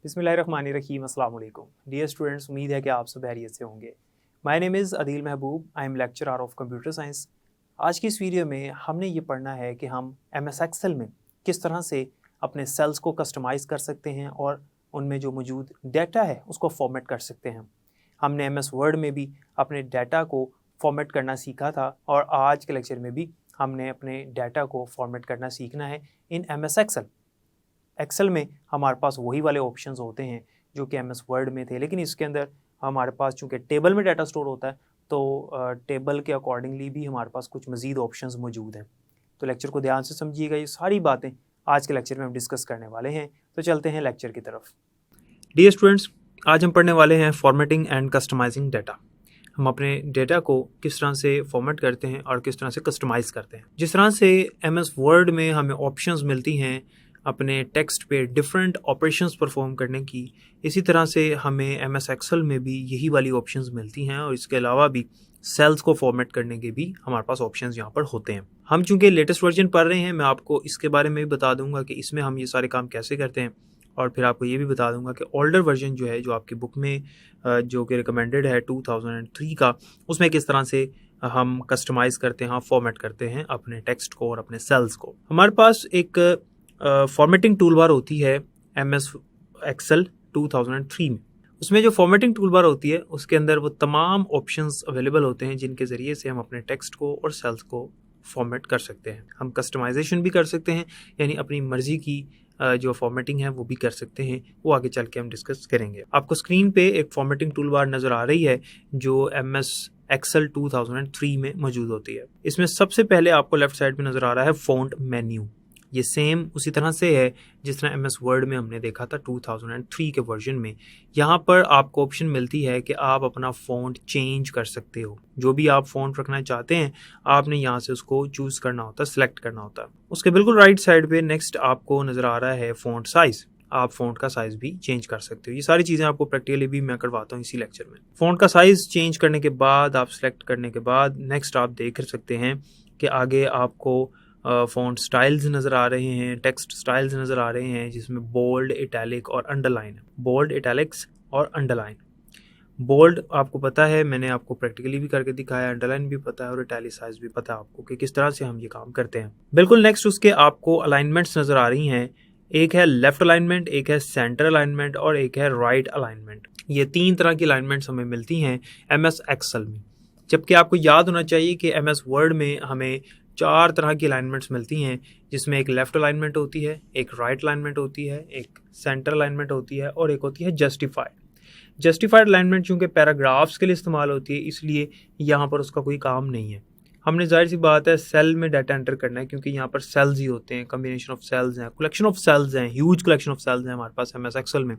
बिस्मिल्लाहिर्रहमानिर्रहीम, अस्सलाम वालेकुम। डियर स्टूडेंट्स, उम्मीद है कि आप सब खैरियत से होंगे। My name is Adeel Mehboob, I am lecturer of computer science. आज की इस वीडियो में हमने ये पढ़ना है कि हम MS एक्सेल में किस तरह से अपने सेल्स को कस्टमाइज़ कर सकते हैं और उनमें जो मौजूद डाटा है उसको फॉर्मेट कर सकते हैं। हमने MS वर्ड में भी अपने डाटा को फॉर्मेट करना सीखा था और आज के लेक्चर में भी हमने अपने डाटा को फॉर्मेट करना सीखना है इन MS एक्सेल। एक्सेल में हमारे पास वही वाले ऑप्शंस होते हैं जो कि MS वर्ड में थे, लेकिन इसके अंदर हमारे पास चूँकि टेबल में डाटा स्टोर होता है तो टेबल के अकॉर्डिंगली भी हमारे पास कुछ मज़ीद ऑप्शंस मौजूद हैं। तो लेक्चर को ध्यान से समझिएगा, ये सारी बातें आज के लेक्चर में हम डिस्कस करने वाले हैं। तो चलते हैं लेक्चर की तरफ। डियर स्टूडेंट्स, आज हम पढ़ने वाले हैं फॉर्मेटिंग एंड कस्टमाइजिंग डाटा। हम अपने डेटा को किस तरह से फॉर्मेट करते हैं और किस तरह से कस्टमाइज़ करते हैं। जिस तरह से MS वर्ड में हमें ऑप्शंस मिलती हैं अपने टेक्स्ट पे डिफरेंट ऑपरेशंस परफॉर्म करने की, इसी तरह से हमें MS एक्सेल में भी यही वाली ऑप्शंस मिलती हैं और इसके अलावा भी सेल्स को फॉर्मेट करने के भी हमारे पास ऑप्शंस यहाँ पर होते हैं। हम चूँकि लेटेस्ट वर्जन पढ़ रहे हैं, मैं आपको इसके बारे में भी बता दूंगा कि इसमें हम ये सारे काम कैसे करते हैं और फिर आपको ये भी बता दूंगा कि ओल्डर वर्जन जो है, जो आपकी बुक में जो कि रिकमेंडेड है 2003 का, उसमें किस तरह से हम कस्टमाइज़ करते हैं, फॉर्मेट करते हैं अपने टेक्स्ट को और अपने सेल्स को। हमारे पास एक फॉर्मेटिंग टूल बार होती है MS एक्सेल 2003 में। उसमें जो फॉर्मेटिंग टूल बार होती है उसके अंदर वो तमाम ऑप्शंस अवेलेबल होते हैं जिनके ज़रिए से हम अपने टेक्स्ट को और सेल्स को फॉर्मेट कर सकते हैं। हम कस्टमाइजेशन भी कर सकते हैं, यानी अपनी मर्ज़ी की जो फॉर्मेटिंग है वो भी कर सकते हैं। वो आगे चल के हम डिस्कस करेंगे। आपको स्क्रीन पे एक फॉर्मेटिंग टूल बार नज़र आ रही है जो MS एक्सेल 2003 में मौजूद होती है। इसमें सबसे पहले आपको लेफ्ट साइड पे नज़र आ रहा है फ़ॉन्ट मेन्यू। ये सेम उसी तरह से है जिस तरह MS वर्ड में हमने देखा था 2003 के वर्जन में। यहाँ पर आपको ऑप्शन मिलती है कि आप अपना फ़ॉन्ट चेंज कर सकते हो। जो भी आप फ़ॉन्ट रखना चाहते हैं आपने यहाँ से उसको चूज़ करना होता है, सिलेक्ट करना होता है। उसके बिल्कुल राइट साइड पे नेक्स्ट आपको नज़र आ रहा है फ़ॉन्ट साइज़। आप फ़ॉन्ट का साइज़ भी चेंज कर सकते हो। ये सारी चीज़ें आपको प्रैक्टिकली भी मैं करवाता हूँ इसी लेक्चर में। फ़ॉन्ट का साइज़ चेंज करने के बाद, आप सिलेक्ट करने के बाद नेक्स्ट आप देख सकते हैं कि आगे आपको फ़ॉन्ट स्टाइल्स नज़र आ रहे हैं, टेक्स्ट स्टाइल्स नज़र आ रहे हैं जिसमें बोल्ड, इटैलिक और अंडरलाइन है। बोल्ड, इटैलिक्स और अंडरलाइन। बोल्ड आपको पता है, मैंने आपको प्रैक्टिकली भी करके दिखाया, अंडरलाइन भी पता है और इटैलिसाइज भी पता है आपको कि किस तरह से हम ये काम करते हैं। बिल्कुल नेक्स्ट उसके आपको अलाइनमेंट्स नज़र आ रही हैं। एक है लेफ़्ट अलाइनमेंट, एक है सेंटर अलाइनमेंट और एक है राइट अलाइनमेंट। ये 3 तरह की अलाइनमेंट्स हमें मिलती हैं MS एक्सेल में। जबकि आपको याद होना चाहिए कि MS वर्ड में हमें 4 तरह की अलाइनमेंट्स मिलती हैं, जिसमें एक लेफ़्ट अलाइनमेंट होती है, एक राइट अलाइनमेंट होती है, एक सेंटर अलाइनमेंट होती है और एक होती है जस्टिफाइड अलाइनमेंट। चूँकि पैराग्राफ्स के लिए इस्तेमाल होती है इसलिए यहाँ पर उसका कोई काम नहीं है। हमने जाहिर सी बात है सेल में डाटा एंटर करना है, क्योंकि यहाँ पर सेल्स ही होते हैं, कम्बिनेशन ऑफ सेल्स हैं, कलेक्शन ऑफ सेल्स हैं, ह्यूज कलेक्शन ऑफ सेल्स हैं हमारे पास MS एक्सेल में।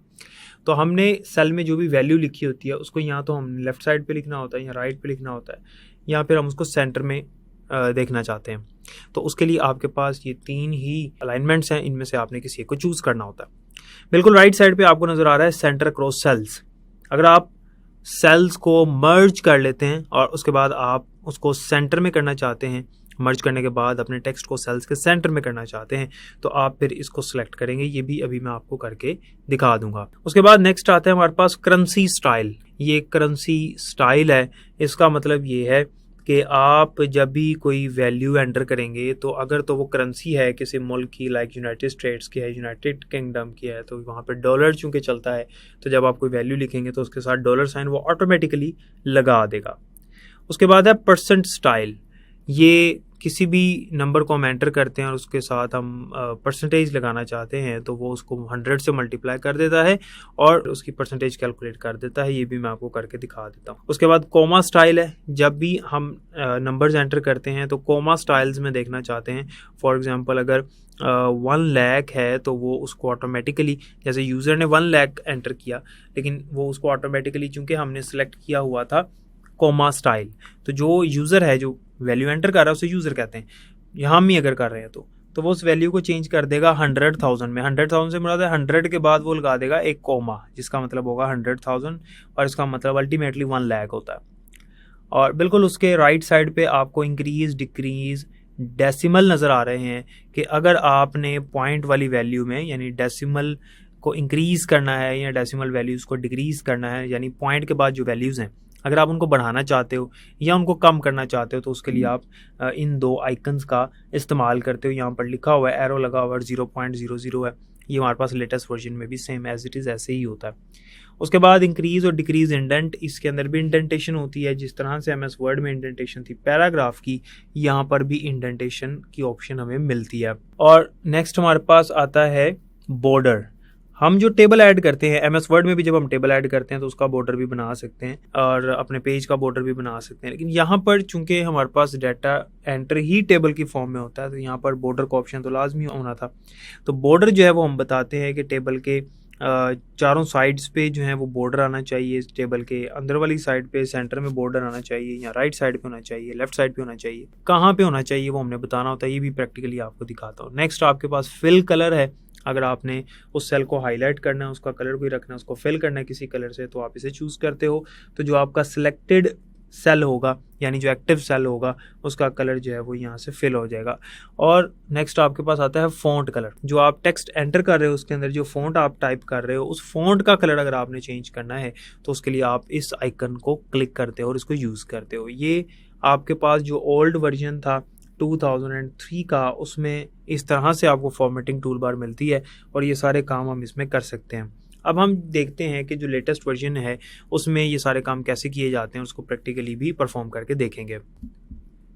तो हमने सेल में जो भी वैल्यू लिखी होती है उसको यहाँ तो हम लेफ़्ट साइड पे लिखना होता है या राइट पे लिखना होता है, या फिर हम उसको सेंटर में देखना चाहते हैं। तो उसके लिए आपके पास ये 3 ही अलाइनमेंट्स हैं, इनमें से आपने किसी एक को चूज़ करना होता है। बिल्कुल राइट साइड पे आपको नज़र आ रहा है सेंटर अक्रॉस सेल्स। अगर आप सेल्स को मर्ज कर लेते हैं और उसके बाद आप उसको सेंटर में करना चाहते हैं, मर्ज करने के बाद अपने टेक्स्ट को सेल्स के सेंटर में करना चाहते हैं, तो आप फिर इसको सिलेक्ट करेंगे। ये भी अभी मैं आपको करके दिखा दूंगा। उसके बाद नेक्स्ट आता है हमारे पास करेंसी स्टाइल। ये करेंसी स्टाइल है, इसका मतलब ये है कि आप जब भी कोई वैल्यू एंटर करेंगे तो अगर तो वो करेंसी है किसी मुल्क की, लाइक यूनाइटेड स्टेट्स की है, यूनाइटेड किंगडम की है, तो वहाँ पे डॉलर चूँकि चलता है तो जब आप कोई वैल्यू लिखेंगे तो उसके साथ डॉलर साइन वो ऑटोमेटिकली लगा देगा। उसके बाद है परसेंट स्टाइल। ये किसी भी नंबर को हम एंटर करते हैं और उसके साथ हम परसेंटेज लगाना चाहते हैं तो वो उसको 100 से मल्टीप्लाई कर देता है और उसकी परसेंटेज कैलकुलेट कर देता है। ये भी मैं आपको करके दिखा देता हूँ। उसके बाद कोमा स्टाइल है। जब भी हम नंबर्स एंटर करते हैं तो कोमा स्टाइल्स में देखना चाहते हैं। फॉर एग्जांपल अगर 1 लाख है तो वो उसको ऑटोमेटिकली, जैसे यूज़र ने 1 लाख एंटर किया लेकिन वो उसको ऑटोमेटिकली, चूँकि हमने सेलेक्ट किया हुआ था कोमा स्टाइल, तो जो यूज़र है जो वैल्यू एंटर कर रहा है उसे यूज़र कहते हैं। यहाँ हम ही अगर कर रहे हैं तो वो उस वैल्यू को चेंज कर देगा 100,000 में। 100,000 से मुराद है 100 के बाद वो लगा देगा एक कोमा, जिसका मतलब होगा 100,000 और इसका मतलब अल्टीमेटली 1 लाख होता है। और बिल्कुल उसके राइट साइड पे आपको इंक्रीज, डिक्रीज, डेसिमल नज़र आ रहे हैं कि अगर आपने पॉइंट वाली वैल्यू में, यानी डेसिमल को इंक्रीज़ करना है या डेसिमल वैल्यूज़ को डिक्रीज़ करना है, यानी पॉइंट के बाद जो वैल्यूज़ हैं अगर आप उनको बढ़ाना चाहते हो या उनको कम करना चाहते हो तो उसके लिए आप इन दो आइकन्स का इस्तेमाल करते हो। यहाँ पर लिखा हुआ है, एरो लगा हुआ है, 0.00 है। ये हमारे पास लेटेस्ट वर्जन में भी सेम एज इट इज़ ऐसे ही होता है। उसके बाद इंक्रीज़ और डिक्रीज़ इंडेंट, इसके अंदर भी इंडेंटेशन होती है। जिस तरह से MS वर्ड में इंडेंटेशन थी पैराग्राफ की, यहाँ पर भी इंडेंटेशन की ऑप्शन हमें मिलती है। और नेक्स्ट हमारे पास आता है बॉर्डर। हम जो टेबल ऐड करते हैं MS वर्ड में भी, जब हम टेबल ऐड करते हैं तो उसका बॉर्डर भी बना सकते हैं और अपने पेज का बॉर्डर भी बना सकते हैं। लेकिन यहाँ पर चूंकि हमारे पास डाटा एंटर ही टेबल की फॉर्म में होता है तो यहाँ पर बॉर्डर का ऑप्शन तो लाजमी होना था। तो बॉर्डर जो है वो हम बताते हैं कि टेबल के चारों साइड्स पे जो है वो बॉर्डर आना चाहिए, टेबल के अंदर वाली साइड पे सेंटर में बॉर्डर आना चाहिए, या राइट साइड पे होना चाहिए, लेफ्ट साइड पे होना चाहिए, कहाँ पे होना चाहिए वो हमने बताना होता है। ये भी प्रैक्टिकली आपको दिखाता हूँ। नेक्स्ट आपके पास फिल कलर है। अगर आपने उस सेल को हाईलाइट करना है, उसका कलर कोई रखना है, उसको फिल करना है किसी कलर से, तो आप इसे चूज़ करते हो। तो जो आपका सिलेक्टेड सेल होगा यानी जो एक्टिव सेल होगा उसका कलर जो है वो यहाँ से फिल हो जाएगा। और नेक्स्ट आपके पास आता है फ़ॉन्ट कलर। जो आप टेक्स्ट एंटर कर रहे हो उसके अंदर जो फ़ॉन्ट आप टाइप कर रहे हो उस फ़ॉन्ट का कलर अगर आपने चेंज करना है तो उसके लिए आप इस आइकन को क्लिक करते हो और इसको यूज़ करते हो। ये आपके पास जो ओल्ड वर्जन था 2003 का, उसमें इस तरह से आपको फॉर्मेटिंग टूल बार मिलती है और ये सारे काम हम इसमें कर सकते हैं। अब हम देखते हैं कि जो लेटेस्ट वर्जन है उसमें ये सारे काम कैसे किए जाते हैं, उसको प्रैक्टिकली भी परफॉर्म करके देखेंगे।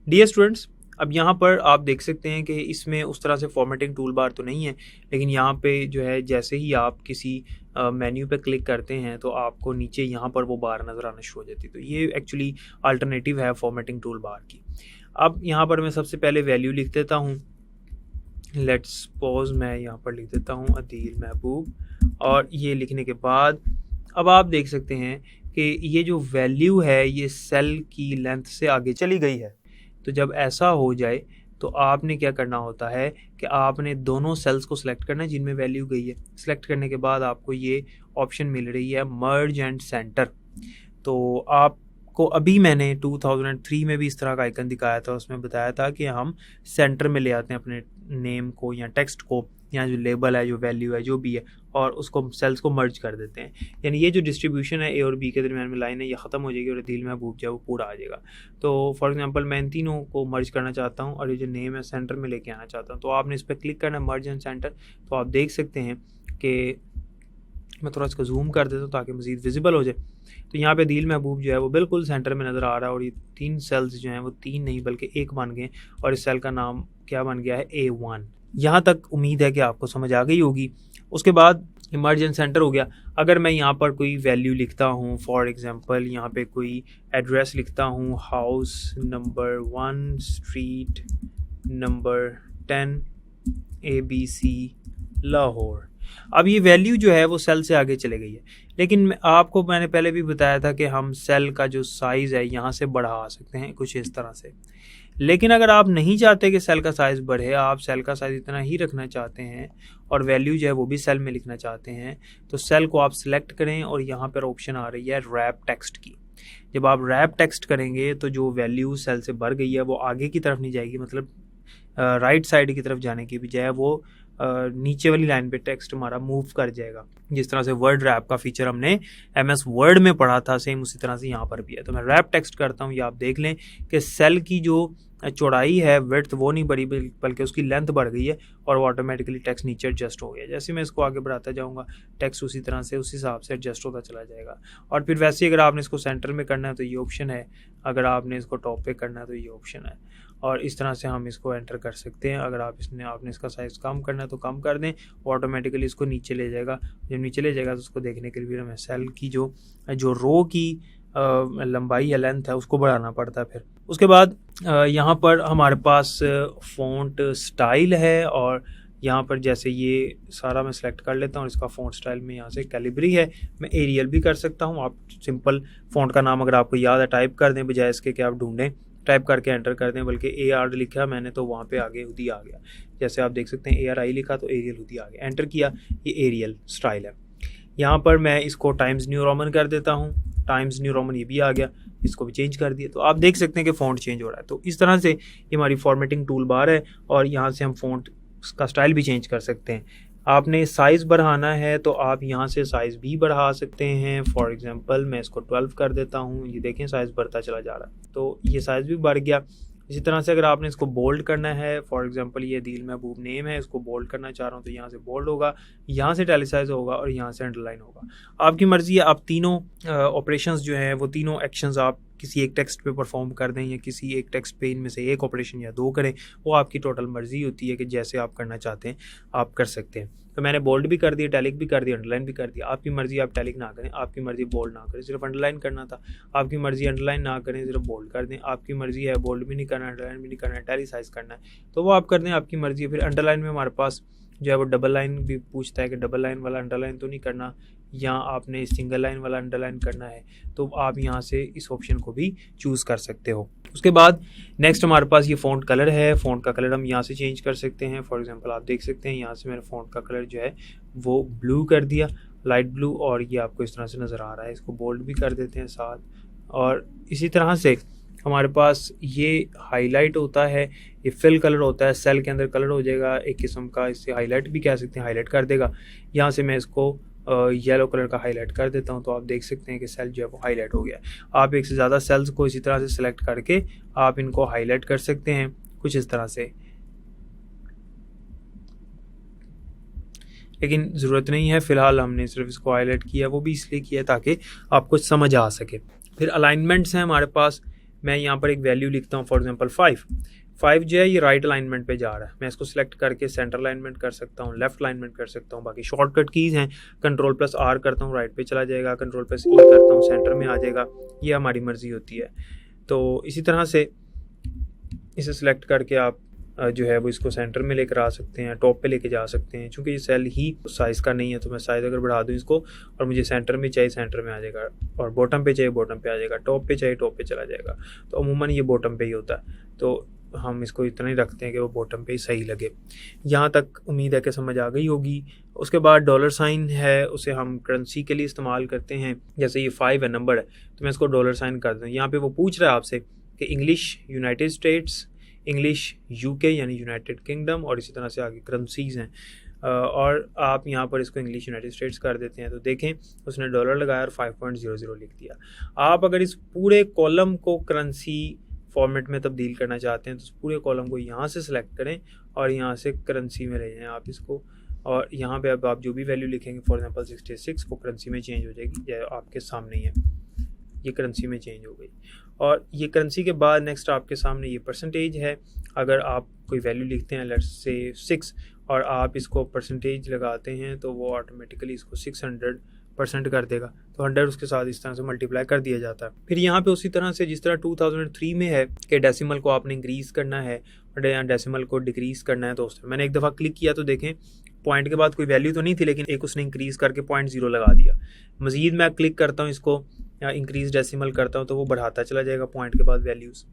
डियर स्टूडेंट्स, अब यहाँ पर आप देख सकते हैं कि इसमें उस तरह से फॉर्मेटिंग टूल बार तो नहीं है, लेकिन यहाँ पे जो है जैसे ही आप किसी मेन्यू पे क्लिक करते हैं तो आपको नीचे यहाँ पर वो बार नज़र आना शुरू हो जाती है। तो ये एक्चुअली अल्टरनेटिव है फॉर्मेटिंग टूल बार की। अब यहाँ पर मैं सबसे पहले वैल्यू लिख देता हूँ। लेट्स सपोज मैं यहाँ पर लिख देता हूँ अदील महबूब, और ये लिखने के बाद अब आप देख सकते हैं कि ये जो वैल्यू है ये सेल की लेंथ से आगे चली गई है। तो जब ऐसा हो जाए तो आपने क्या करना होता है कि आपने दोनों सेल्स को सिलेक्ट करना है जिनमें वैल्यू गई है। सिलेक्ट करने के बाद आपको ये ऑप्शन मिल रही है मर्ज एंड सेंटर। तो आपको अभी मैंने 2003 में भी इस तरह का आइकन दिखाया था, उसमें बताया था कि हम सेंटर में ले आते हैं अपने नेम को या टेक्स्ट को, या जो लेबल है, जो वैल्यू है, जो भी है, और उसको सेल्स को मर्ज कर देते हैं। यानी ये जो डिस्ट्रीब्यूशन है ए और बी के दरमियान में लाइन है ये ख़त्म हो जाएगी और अदील महबूब जो है वो पूरा आ जाएगा। तो फॉर एग्जांपल मैं इन तीनों को मर्ज करना चाहता हूँ और ये जो नेम है सेंटर में लेके आना चाहता हूँ, तो आपने इस पर क्लिक करना है मर्ज एंड सेंटर। तो आप देख सकते हैं कि मैं थोड़ा इसको जूम कर देता हूँ ताकि मज़ीद विजिबल हो जाए। तो यहाँ पे अदील महबूब जो है वो बिल्कुल सेंटर में नज़र आ रहा है और ये तीन सेल्स जो हैं वो तीन नहीं बल्कि एक बन गए और इस सेल का नाम क्या बन गया है, A1। यहाँ तक उम्मीद है कि आपको समझ आ गई होगी। उसके बाद मर्ज एंड सेंटर हो गया। अगर मैं यहाँ पर कोई वैल्यू लिखता हूँ, फॉर एग्जांपल यहाँ पे कोई एड्रेस लिखता हूँ, house number 1 street number 10 ABC Lahore. अब ये वैल्यू जो है वो सेल से आगे चले गई है, लेकिन आपको मैंने पहले भी बताया था कि हम सेल का जो साइज़ है यहाँ से बढ़ा सकते हैं कुछ इस तरह से। लेकिन अगर आप नहीं चाहते कि सेल का साइज़ बढ़े, आप सेल का साइज़ इतना ही रखना चाहते हैं और वैल्यू जो है वो भी सेल में लिखना चाहते हैं, तो सेल को आप सिलेक्ट करें और यहाँ पर ऑप्शन आ रही है रैप टेक्स्ट की। जब आप रैप टेक्स्ट करेंगे तो जो वैल्यू सेल से बढ़ गई है वो आगे की तरफ नहीं जाएगी, मतलब राइट साइड की तरफ जाने की बजाय वो नीचे वाली लाइन पे टेक्स्ट हमारा मूव कर जाएगा। जिस तरह से वर्ड रैप का फीचर हमने MS वर्ड में पढ़ा था, सेम उसी तरह से यहाँ पर भी है। तो मैं रैप टेक्स्ट करता हूँ, ये आप देख लें कि सेल की जो चौड़ाई है, विड्थ, वो नहीं बढ़ी बल्कि उसकी लेंथ बढ़ गई है और वो ऑटोमेटिकली टेक्स्ट नीचे एडजस्ट हो गया। जैसे मैं इसको आगे बढ़ाता जाऊँगा टेक्स्ट उसी तरह से उस हिसाब से एडजस्ट होता चला जाएगा। और फिर वैसे ही अगर आपने इसको सेंटर में करना है तो ये ऑप्शन है, अगर आपने इसको टॉप पे करना है तो ये ऑप्शन है, और इस तरह से हम इसको एंटर कर सकते हैं। अगर आपने इसका साइज़ कम करना है तो कम कर दें, ऑटोमेटिकली इसको नीचे ले जाएगा। जब नीचे ले जाएगा तो उसको देखने के लिए हमें सेल की जो रो की लंबाई या लेंथ है उसको बढ़ाना पड़ता है। फिर उसके बाद यहाँ पर हमारे पास फ़ॉन्ट स्टाइल है, और यहाँ पर जैसे ये सारा मैं सेलेक्ट कर लेता हूँ, इसका फ़ॉन्ट स्टाइल में यहाँ से कैलिब्री है, मैं एरियल भी कर सकता हूँ। आप सिंपल फ़ॉन्ट का नाम अगर आपको याद है टाइप कर दें, बजाय इसके कि आप ढूंढें, टाइप करके एंटर कर दें, बल्कि AR लिखा मैंने तो वहाँ पे आगे हुदी आ गया। जैसे आप देख सकते हैं ARI लिखा तो एरियल हुदी आ गया, एंटर किया, ये एरियल स्टाइल है। यहाँ पर मैं इसको टाइम्स न्यू रोमन कर देता हूँ, टाइम्स न्यू रोमन ये भी आ गया, इसको भी चेंज कर दिया। तो आप देख सकते हैं कि फ़ॉन्ट चेंज हो रहा है। तो इस तरह से ये हमारी फॉर्मेटिंग टूल बार है और यहाँ से हम फ़ॉन्ट का स्टाइल भी चेंज कर सकते हैं। आपने साइज़ बढ़ाना है तो आप यहाँ से साइज़ भी बढ़ा सकते हैं। फॉर एग्जांपल मैं इसको 12 कर देता हूँ, ये देखें साइज़ बढ़ता चला जा रहा है, तो ये साइज़ भी बढ़ गया। इसी तरह से अगर आपने इसको बोल्ड करना है, फॉर एग्जांपल ये अदील महबूब नेम है, इसको बोल्ड करना चाह रहा हूँ तो यहाँ से बोल्ड होगा, यहाँ से इटैलिसाइज होगा और यहाँ से अंडरलाइन होगा। आपकी मर्ज़ी है, आप तीनों ऑपरेशंस जो हैं वो तीनों एक्शंस आप किसी एक टेक्स्ट पे परफॉर्म कर दें या किसी एक टेक्स्ट पे इनमें से एक ऑपरेशन या दो करें, वो आपकी टोटल मर्ज़ी होती है कि जैसे आप करना चाहते हैं आप कर सकते हैं। तो मैंने बोल्ड भी कर दिया, टैलिक भी कर दिया, अंडरलाइन भी कर दिया। आपकी मर्ज़ी आप टैलिक ना करें, आपकी मर्ज़ी बोल्ड ना करें, सिर्फ अंडरलाइन करना था। आपकी मर्ज़ी अंडरलाइन ना करें, सिर्फ बोल्ड कर दें। आपकी मर्ज़ी है बोल्ड भी नहीं करना, अंडरलाइन भी नहीं करना, टैलिसाइज करना है तो वो आप कर दें, आपकी मर्ज़ी है। फिर अंडरलाइन में हमारे पास जो है वो डबल लाइन भी पूछता है कि डबल लाइन वाला अंडरलाइन तो नहीं करना, या आपने सिंगल लाइन वाला अंडरलाइन करना है, तो आप यहाँ से इस ऑप्शन को भी चूज़ कर सकते हो। उसके बाद नेक्स्ट हमारे पास ये फ़ॉन्ट कलर है। फ़ॉन्ट का कलर हम यहाँ से चेंज कर सकते हैं। फॉर एग्जांपल आप देख सकते हैं यहाँ से मैंने फ़ॉन्ट का कलर जो है वो ब्लू कर दिया, लाइट ब्लू, और ये आपको इस तरह से नज़र आ रहा है। इसको बोल्ड भी कर देते हैं साथ। और इसी तरह से हमारे पास ये हाईलाइट होता है, ये फिल कलर होता है, सेल के अंदर कलर हो जाएगा एक किस्म का, इससे हाईलाइट भी कह सकते हैं, हाईलाइट कर देगा। यहाँ से मैं इसको येलो कलर का हाईलाइट कर देता हूँ तो आप देख सकते हैं कि सेल जो है वो हाईलाइट हो गया। आप एक से ज़्यादा सेल्स को इसी तरह से सिलेक्ट करके आप इनको हाईलाइट कर सकते हैं कुछ इस तरह से, लेकिन ज़रूरत नहीं है। फ़िलहाल हमने सिर्फ इसको हाईलाइट किया, वो भी इसलिए किया ताकि आपको समझ आ सके। फिर अलाइनमेंट्स हैं हमारे पास। मैं यहाँ पर एक वैल्यू लिखता हूँ, फॉर एग्जांपल 5 जो है ये राइट अलाइनमेंट पे जा रहा है। मैं इसको सिलेक्ट करके सेंटर अलाइनमेंट कर सकता हूँ, लेफ्ट अलाइनमेंट कर सकता हूँ। बाकी शॉर्टकट कीज़ हैं, Ctrl+R करता हूँ राइट पे चला जाएगा, Ctrl+E करता हूँ सेंटर में आ जाएगा, ये हमारी मर्ज़ी होती है। तो इसी तरह से इसे सिलेक्ट करके आप जो है वो इसको सेंटर में लेकर आ सकते हैं, टॉप पे लेके जा सकते हैं। चूँकि ये सेल ही साइज़ का नहीं है तो मैं साइज़ अगर बढ़ा दूँ इसको, और मुझे सेंटर में चाहिए सेंटर में आ जाएगा, और बॉटम पे चाहिए बॉटम पे आ जाएगा, टॉप पे चाहिए टॉप पे चला जाएगा। तो अमूमन ये बॉटम पे ही होता है, तो हम इसको इतना ही रखते हैं कि वो बॉटम पे ही सही लगे। यहाँ तक उम्मीद है कि समझ आ गई होगी। उसके बाद डॉलर साइन है, उसे हम करेंसी के लिए इस्तेमाल करते हैं। जैसे ये 5 है, नंबर है, तो मैं इसको डॉलर साइन कर दूँ। यहाँ पे वो पूछ रहा है आपसे कि English United states, English UK यानी यूनाइटेड किंगडम, और इसी तरह से आगे करेंसीज़ हैं। और आप यहाँ पर इसको इंग्लिश यूनाइटेड स्टेट्स कर देते हैं तो देखें उसने डॉलर लगाया और 5.00 लिख दिया। आप अगर इस पूरे कॉलम को करेंसी फॉर्मेट में तब्दील करना चाहते हैं तो उस पूरे कॉलम को यहाँ से सिलेक्ट करें और यहाँ से करेंसी में ले जाएं आप इसको, और यहाँ पे अब आप जो भी वैल्यू लिखेंगे, फॉर एग्जांपल 66, वो करेंसी में चेंज हो जाएगी। ये आपके सामने ही है, ये करेंसी में चेंज हो गई। और ये करेंसी के बाद नेक्स्ट आपके सामने ये परसेंटेज है। अगर आप कोई वैल्यू लिखते हैं, लेट्स से 6, और आप इसको परसेंटेज लगाते हैं तो वो ऑटोमेटिकली इसको 600% कर देगा। तो 100 उसके साथ इस तरह से मल्टीप्लाई कर दिया जाता है। फिर यहाँ पे उसी तरह से जिस तरह 2003 में है कि डेसिमल को आपने इंक्रीज़ करना है और डेसिमल को डिक्रीज़ करना है, तो उस मैंने एक दफ़ा क्लिक किया तो देखें पॉइंट के बाद कोई वैल्यू तो नहीं थी, लेकिन एक उसने इंक्रीज़ करके 0.0 लगा दिया। मज़ीद मैं क्लिक करता हूँ इसको या इंक्रीज़ डेसिमल करता हूँ तो वो बढ़ाता चला जाएगा पॉइंट के बाद वैल्यूज़।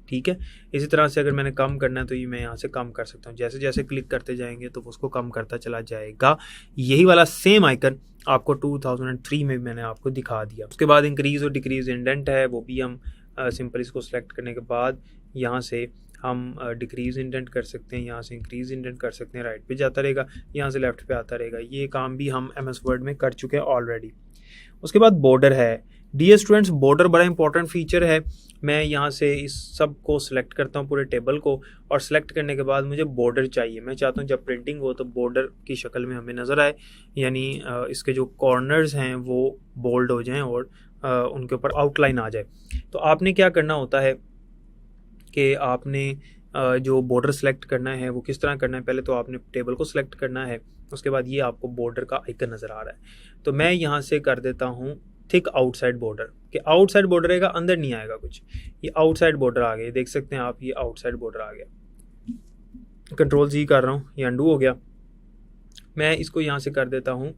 ठीक है, इसी तरह से अगर मैंने कम करना है तो ये मैं यहाँ से कम कर सकता हूँ। जैसे जैसे क्लिक करते जाएंगे तो उसको कम करता चला जाएगा। यही वाला सेम आइकन आपको 2003 में मैंने आपको दिखा दिया। उसके बाद इंक्रीज़ और डिक्रीज़ इंडेंट है, वो भी हम सिंपल इसको सेलेक्ट करने के बाद यहाँ से हम डिक्रीज़ इंडेंट कर सकते हैं, यहाँ से इंक्रीज़ इंडेंट कर सकते हैं, राइट पे जाता रहेगा, यहाँ से लेफ़्ट पे आता रहेगा। ये काम भी हम MS वर्ड में कर चुके हैं ऑलरेडी। उसके बाद बॉर्डर है। डियर स्टूडेंट्स, बॉर्डर बड़ा इंपॉर्टेंट फीचर है। मैं यहाँ से इस सब को सिलेक्ट करता हूँ, पूरे टेबल को, और सेलेक्ट करने के बाद मुझे बॉर्डर चाहिए। मैं चाहता हूँ जब प्रिंटिंग हो तो बॉर्डर की शक्ल में हमें नज़र आए, यानी इसके जो कॉर्नर्स हैं वो बोल्ड हो जाएं और उनके ऊपर आउटलाइन आ जाए। तो आपने क्या करना होता है कि आपने जो बॉर्डर सेलेक्ट करना है वो किस तरह करना है, पहले तो आपने टेबल को सिलेक्ट करना है, उसके बाद ये आपको बॉर्डर का आइकन नज़र आ रहा है। तो मैं यहाँ से कर देता हूँ थिक आउटसाइड बॉर्डर, कि आउटसाइड बॉर्डर रहेगा, अंदर नहीं आएगा कुछ। ये आउटसाइड बॉर्डर आ गया, देख सकते हैं आप, ये आउटसाइड बॉर्डर आ गया। Ctrl+Z कर रहा हूँ, ये अंडू हो गया। मैं इसको यहाँ से कर देता हूँ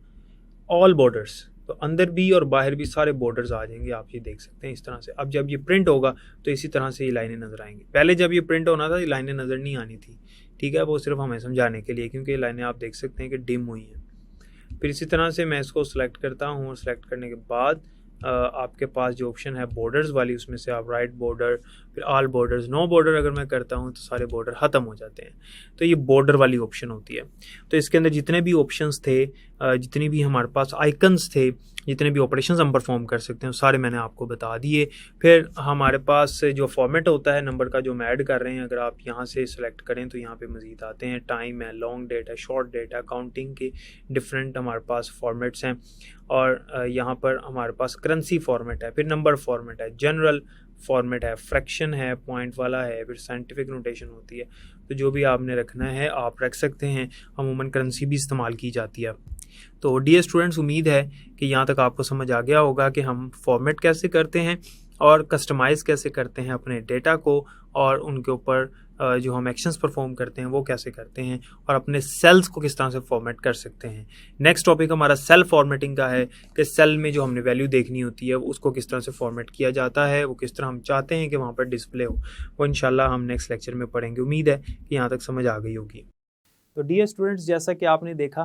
ऑल बॉर्डर्स, तो अंदर भी और बाहर भी सारे बॉर्डर्स आ जाएंगे, आप ये देख सकते हैं इस तरह से। अब जब ये प्रिंट होगा तो इसी तरह से ये लाइनें नज़र आएंगी। पहले जब ये प्रिंट होना था ये लाइनें नज़र नहीं आनी थी, ठीक है, वो सिर्फ हमें समझाने के लिए, क्योंकि ये लाइनें आप देख सकते हैं कि डिम हुई हैं। फिर इसी तरह से मैं इसको सिलेक्ट करता हूँ, और सिलेक्ट करने के बाद आपके पास जो ऑप्शन है बॉर्डर्स वाली, उसमें से आप राइट बॉर्डर, फिर ऑल बॉर्डर्स, नो बॉर्डर अगर मैं करता हूँ तो सारे बॉर्डर ख़त्म हो जाते हैं। तो ये बॉर्डर वाली ऑप्शन होती है। तो इसके अंदर जितने भी ऑप्शंस थे, जितनी भी हमारे पास आइकन्स थे, जितने भी ऑपरेशंस हम परफॉर्म कर सकते हैं, सारे मैंने आपको बता दिए। फिर हमारे पास जो फॉर्मेट होता है नंबर का जो हम ऐड कर रहे हैं, अगर आप यहाँ से सिलेक्ट करें तो यहाँ पे मज़ीद आते हैं, टाइम है, लॉन्ग डेट है, शॉर्ट डेट है, काउंटिंग के डिफरेंट हमारे पास फॉर्मेट्स हैं। और यहाँ पर हमारे पास करेंसी फॉर्मेट है, फिर नंबर फॉर्मेट है, जनरल फॉर्मेट है, फ्रैक्शन है, पॉइंट वाला है, फिर साइंटिफिक नोटेशन होती है। तो जो भी आपने रखना है आप रख सकते हैं। अमूमन करेंसी भी इस्तेमाल की जाती है। तो डियर स्टूडेंट्स, उम्मीद है कि यहाँ तक आपको समझ आ गया होगा कि हम फॉर्मेट कैसे करते हैं और कस्टमाइज़ कैसे करते हैं अपने डेटा को, और उनके ऊपर जो हम एक्शंस परफॉर्म करते हैं वो कैसे करते हैं, और अपने सेल्स को किस तरह से फॉर्मेट कर सकते हैं। नेक्स्ट टॉपिक हमारा सेल फॉर्मेटिंग का है कि सेल में जो हमने वैल्यू देखनी होती है उसको किस तरह से फॉर्मेट किया जाता है, वो किस तरह हम चाहते हैं कि वहाँ पर डिस्प्ले हो, वो इंशाल्लाह हम नेक्स्ट लेक्चर में पढ़ेंगे। उम्मीद है कि यहाँ तक समझ आ गई होगी। तो डियर स्टूडेंट्स, जैसा कि आपने देखा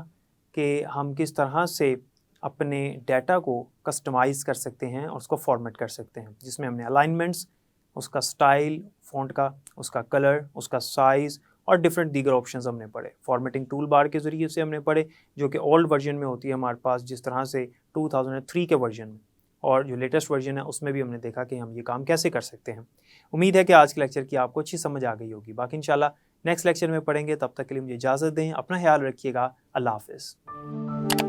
कि हम किस तरह से अपने डाटा को कस्टमाइज़ कर सकते हैं और उसको फॉर्मेट कर सकते हैं, जिसमें हमने अलाइनमेंट्स, उसका स्टाइल फ़ॉन्ट का, उसका कलर, उसका साइज़ और डिफरेंट दीगर ऑप्शंस हमने पढ़े। फॉर्मेटिंग टूल बार के ज़रिए से हमने पढ़े, जो कि ओल्ड वर्जन में होती है हमारे पास, जिस तरह से 2003 के वर्जन में, और जो लेटेस्ट वर्जन है उसमें भी हमने देखा कि हम ये काम कैसे कर सकते हैं। उम्मीद है कि आज के लेक्चर की आपको अच्छी समझ आ गई होगी। बाकी इंशाल्लाह नेक्स्ट लेक्चर में पढ़ेंगे। तब तक के लिए मुझे इजाज़त दें। अपना ख्याल रखिएगा। अल्लाह हाफ़िज़।